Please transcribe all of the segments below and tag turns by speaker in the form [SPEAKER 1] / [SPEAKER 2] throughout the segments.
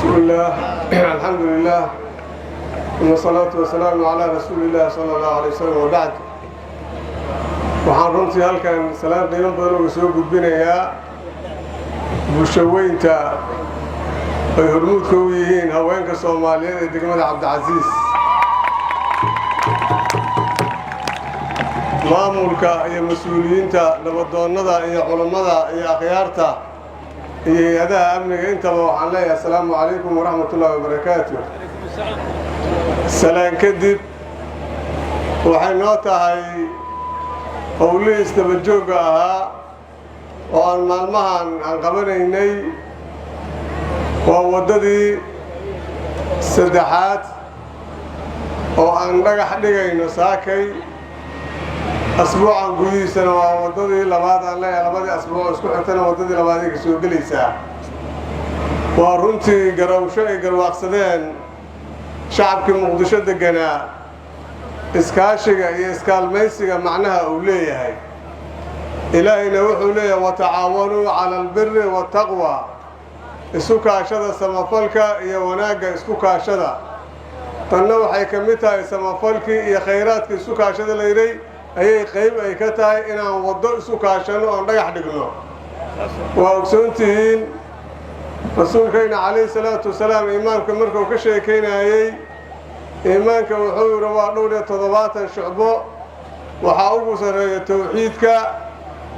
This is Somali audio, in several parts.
[SPEAKER 1] بسم الله الحمد لله والصلاة والسلام على رسول الله صلى الله عليه وسلم وبعد waxaan runtii halkan salaam qiimo badan uga soo gudbinayaa bulshaweynta ay hormuudka u yihiin haweenka Soomaaliyeed ee degmada Cabdicasiis maamulka iyo mas'uuliyiinta nabadoonnada iyo culimada iyo akhyaarta iyo hay'adaha amniga intaba waxaan leeyahay assalaamu calaykum waraxmatullaahi wabarakaatuh salaan kadib waxay noo tahay howlihii isdaba joogga ahaa oo aan maalmahan aan qabanaynay waa waddadii saddexaad oo aan dhagax dhigayno saakay asbuucan gudihiisana waa waddadii labaad aan leeyahay labadii asbuuc isku xigtana waddadii labaad ay ka soo gelaysaa waa runtii garawsho ay garwaaqsadeen shacabkii muqdisho deganaa iskaashiga iyo iskaalmaysiga macnaha uu leeyahay ilaahayna wuxuu leeyahay watacaawanuu cala albirri waataqwa isu kaashada samafalka iyo wanaagga isku kaashada tanna waxay ka mid tahay samafalkii iyo khayraadka isku kaashada layidhay ayay qayb ay ka tahay inaan waddo isu kaashano oon dhagax dhigno waa ogsoontihiin rasuulkayna calayhi salaatu wasalaam iimaanka markuu ka sheekaynayey iimaanka wuxuu yidhi waa dhowr iyo 70 shucbo waxaa ugu sarreeya tawxiidka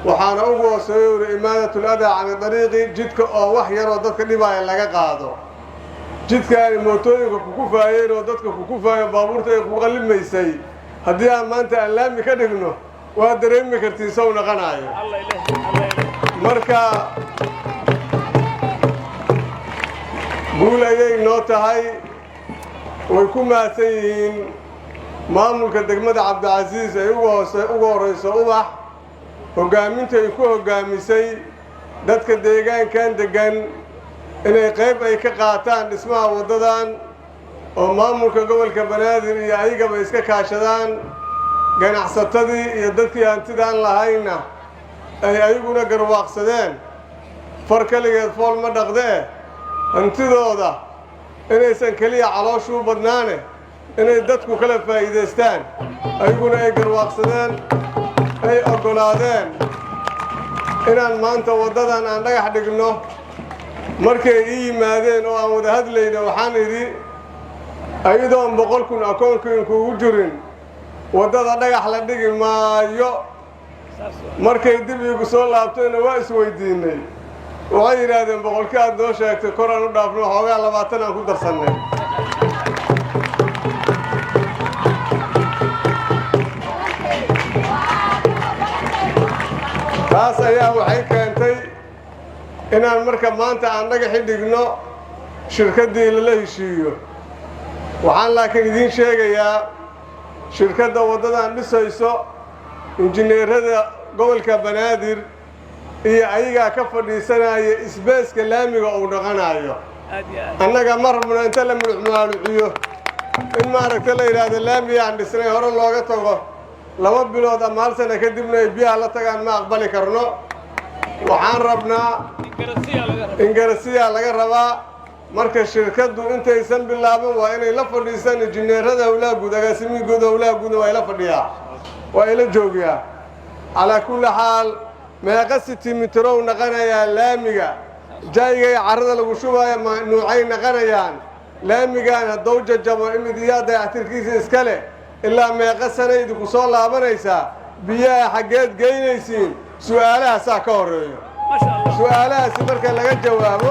[SPEAKER 1] waxaana ugu hooseeya yidhi imaadatul adaa cani dariiqi jidka oo wax yaroo dadka dhibaaya laga qaado jidkaani mootooyinka kukufaayeen oo dadka kukufaayo baabuurta ay ku qallimaysay haddii aan maanta aan laami ka dhigno waa dareemi kartiin sow naqanaayo marka guul ayay noo tahay way ku mahadsan yihiin maamulka degmada Cabdicasiis ay ugu horeyso ubax hogaaminta ay ku hogaamisay dadka deegaankan degan inay qayb ay ka qaataan dhismaha waddadan oo maamulka gobolka Banaadir iyo ayagaba iska kaashadaan ganacsatadii iyo dadkii hantidaan lahayna ay ayaguna garwaaqsadeen far kaligeed fool ma dhaqdee hantidooda inaysan kaliya calooshuu badnaane inay dadku kala faa'iidaystaan ayaguna ay garwaaqsadeen ay oggolaadeen inaan maanta waddadan aan dhagax dhigno markay ii yimaadeen oo aan wada hadlayna waxaan idhi ayadoon 100,000 akoonkiin kuugu jirin waddada dhagax la dhigi maayo markay dib iigu soo laabtayna waa isweydiinay waxay yidhaahdeen 100,000 aad noo sheegtay kor aan u dhaafno xoogaa 20 aan ku darsannay taas ayaa waxay keentay inaan marka maanta aan dhagaxi dhigno shirkaddii lala heshiiyo waxaan laakiin idiin sheegayaa shirkadda waddadan dhisayso injineerada gobolka Banaadir iyo ayagaa ka fadhiisanaya isbeeska laamiga uu dhaqanayo annaga ma rabno inta la muluxmaaluciyo in maaragta la yidhaahdo laamiga aan dhisnay hore looga tago 2 bilood ama hal sano kadibna ay biyaha la tagaan ma aqbali karno waxaan rabnaa ingarasiya laga rabaa marka shirkaddu intaysan bilaaban waa inay la fadhiistaan injineerada howlaha guud agaasimihiisa howlaha guud waa ila fadhiyaa waa ila joogiyaa calaa kulli xaal meeqa sentimitro naqanayaa laamiga jaayga carrada lagu shubaayo nuucay naqanayaan laamigaan hadduu jajabo imidiyaa dayactirkiisa iska leh ilaa meeqa sana idinku soo laabanaysaa biyaha xaggeed geynaysiin su'aalahaasaa ka horreeyo su'aalahaasi marka laga jawaabo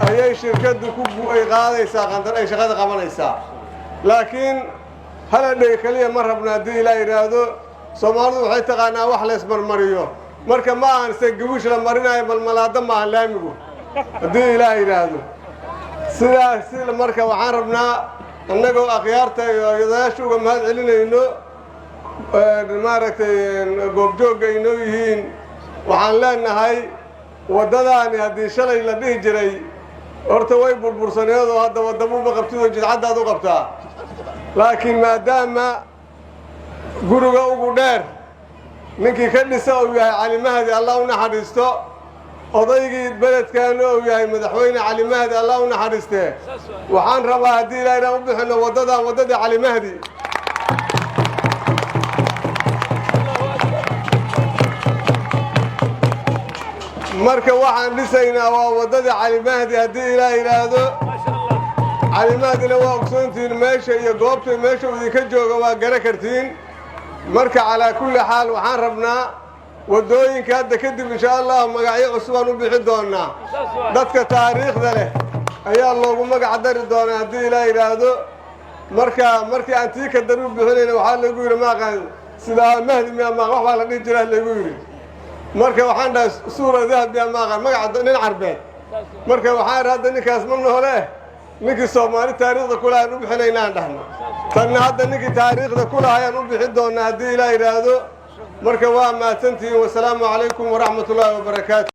[SPEAKER 1] ayay shirkaddu ay qaadaysaa qandar ay shaqada qabanaysaa laakiin haladhay kaliya ma rabna haddii ilaa yidhaahdo Soomaalidu waxay taqaanaa wax la ismarmariyo marka ma aan se gawish la marinayo malmalaada ma aan laamigu haddii ilaa yidhaahdo sidaas marka waxaan rabnaa annagoo akhyaarta iyo odayaasha uga mahad celinayno maaragtay goobjoogga inoo yihiin waxaan leenahay waddadaani haddii shalay la dhihi jiray horta way burbursaneed oo hadda waddabuba qabtidoo jidcaddaad u qabtaa laakiin maadaama guriga ugu dheer ninkii ka dhisa uu yahay Cali Mahdi Allah u naxariisto odaygii beledkaana uu yahay madaxweyne Cali Mahdi Allah u naxariistee waxaan rabaa haddii ilaahay inaan u bixino wadada Cali Mahdi marka waxaan dhisaynaa waa wadada Cali Mahdi haddii ilaahay yiraahdo Cali Mahdina waa ogsoontiin meesha iyo goobta meesha uu idinka joogo waa gara kartiin marka calaa kulli xaal waxaan rabnaa wadooyinka hadda kadib insha Allah magacyo cusub aan u bixin doonaa dadka taariikhda leh ayaa loogu magac dari doonaa haddii ilaahay yiraahdo markii aan tii ka daru bixinayna waxaa lagu yiri ma aqaan sida Mahdi ma wax baa la dhihi jiray lagu yiri marka waxaan dhahay suura dahab ma aqaan magaca nin carbeed marka waxaan raadin ninkaas ma noole ninkii Soomaali taariikhda kula aan u bixinaynaa dhahno tan hadda ninkii taariikhda kula ayaan u bixin doonaa haddii ilaahay yiraahdo marka waa maasantiin wassalaamu calaykum waraxmatullaahi wabarakaatuh